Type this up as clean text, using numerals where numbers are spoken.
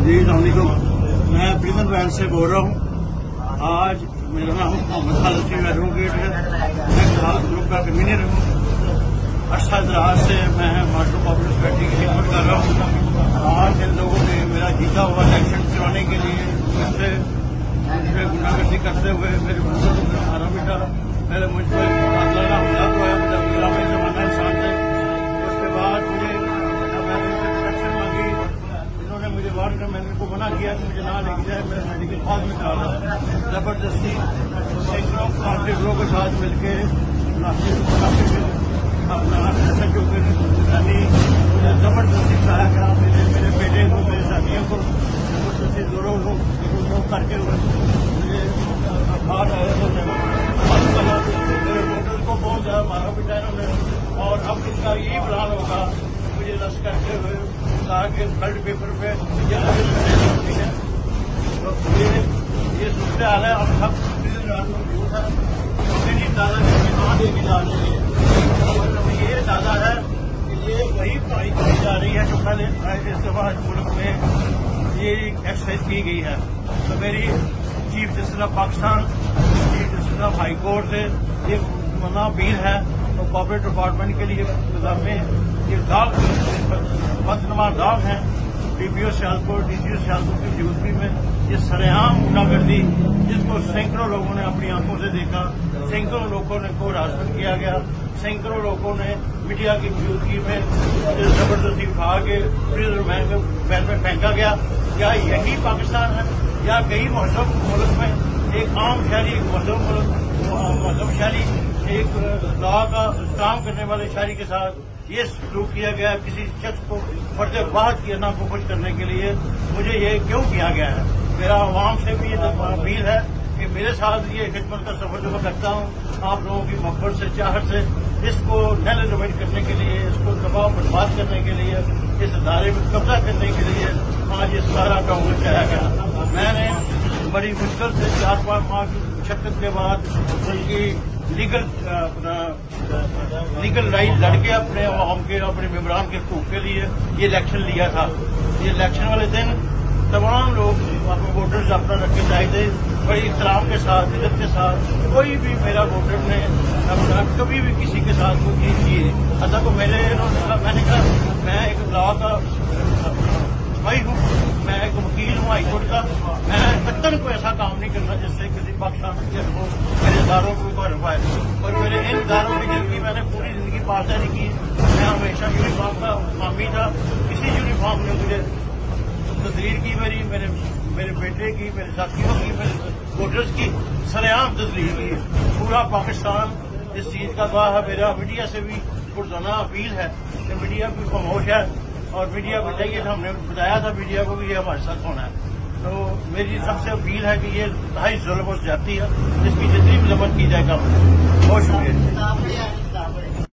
जी अलैकुम, मैं prison van से बोल रहा हूँ। आज मेरा नाम मोहम्मद खालिद एडवोकेट है। मैं खिलाफ ग्रुप का कन्वीनर हूँ। 8 दराज से मैं मास्टर पब्लिक सोसाइटी की खिदमत कर रहा हूँ। आज इन लोगों ने मेरा जीता हुआ इलेक्शन चुराने के लिए मुझसे गुंडागर्दी करते हुए मेरे बच्चों को मारा पीटा। पहले मुझ पर कातलाना हमला हुआ, मेरा जमाना इंसान थे। उसके बाद मैंने उनसे प्रोटेक्शन मांगी। इन्होंने मुझे वार्न कर, मैंने उनको मना किया कि मुझे ना लेके जाए, मेरा मेडिकल बाद में करा रहा। जबरदस्ती सैकड़ों कांस्टेबलों के साथ मिलकर अपना SHO मुझे जबरदस्ती उठाया गया। मेरे बेटे को, मेरे साथियों को जबरदस्ती जोरों करके मुझे बाहर आया तो मेरे वोटर्स को बहुत ज्यादा मारा पिटा इन्होंने। और अब इसका यही प्लान होगा मुझे रस करते हुए कहा कि ब्लड पेपर पे तो ये सूरत हाल है। अब सब मेरी दादा कहाँ देने जा रही है, ये दादा है कि ये वही पढ़ाई की जा रही है जो पहले इस दफा मुल्क में ये एक्सरसाइज की गई है। तो मेरी chief justice of Pakistan, chief justice of high court से ये मना अपील है। तो कॉर्पोरेट डिपार्टमेंट के लिए में ये दाग बदनुमा दाग हैं। DPO सियालकोट, DCO सियालकोट की ड्यूटी में ये सरेआम गुंडागर्दी, जिसको सैकड़ों लोगों ने अपनी आंखों से देखा, सैकड़ों लोगों ने को हरासमेंट किया गया, सैकड़ों लोगों ने मीडिया की मौजूदगी में जबरदस्ती उठा के प्रिजन वैन में फेंका गया। क्या यही पाकिस्तान है? या कई महजब मुल्क में एक आम शहरी, महजब शहरी, एक लॉ का काम करने वाले शहरी के साथ ये सलूक किया गया? किसी शख्स को फर्ज वाहद की ना को खुश करने के लिए मुझे ये क्यों किया गया है? मेरा आवाम से भी ये अपील है कि मेरे साथ ये खिदमत का सफर जो मैं करता हूँ, आप लोगों की मोहब्बत से, चाहत से, इसको नेलिमिट करने के लिए, इसको दबाव बर्बाद करने के लिए, इस अदारे में कब्जा करने के लिए आज ये सारा काम किया गया। मैंने बड़ी मुश्किल से 4-5 माह की मशक्कत के बाद उनकी लीगल राइट लड़के अपने आवाम के, अपने मेम्बरान के हकूक के लिए ये इलेक्शन लिया था। ये इलेक्शन वाले दिन तमाम लोग अपने वोटर्स अपना रख के जाए थे, बड़ी इख्तराम के साथ, इज्जत के साथ। कोई भी मेरा वोटर ने अपना कभी भी किसी के साथ कोई चीज की अदा को मैंने कहा मैं एक लॉ का भाई हूँ, मैं एक वकील हूँ हाई कोर्ट का। मैं कत्तन को ऐसा काम नहीं करना जिससे किसी पाकिस्तान के को मेरे इदारों को भर पाए। और मेरे इन इदारों की जिंदगी मैंने पूरी जिंदगी पासदारी की। मैं हमेशा यूनिफॉर्म का हामी था। किसी यूनिफॉर्म ने मुझे तस्दीर की, मेरे बेटे की, मेरे साथियों की, मेरे वोटर्स की सरेआम तस्दीर की। पूरा पाकिस्तान इस चीज का गवाह है। मेरा मीडिया से भी पुरजाना अपील है कि मीडिया भी खामोश है और मीडिया बताइए। हमने बताया था मीडिया को कि ये हमारे साथ होना है। तो मेरी सबसे अपील है कि ये इंतहाई जुल्म और ज्यादती है, इसकी जितनी भी मदद की जाए कम। बहुत शुक्रिया।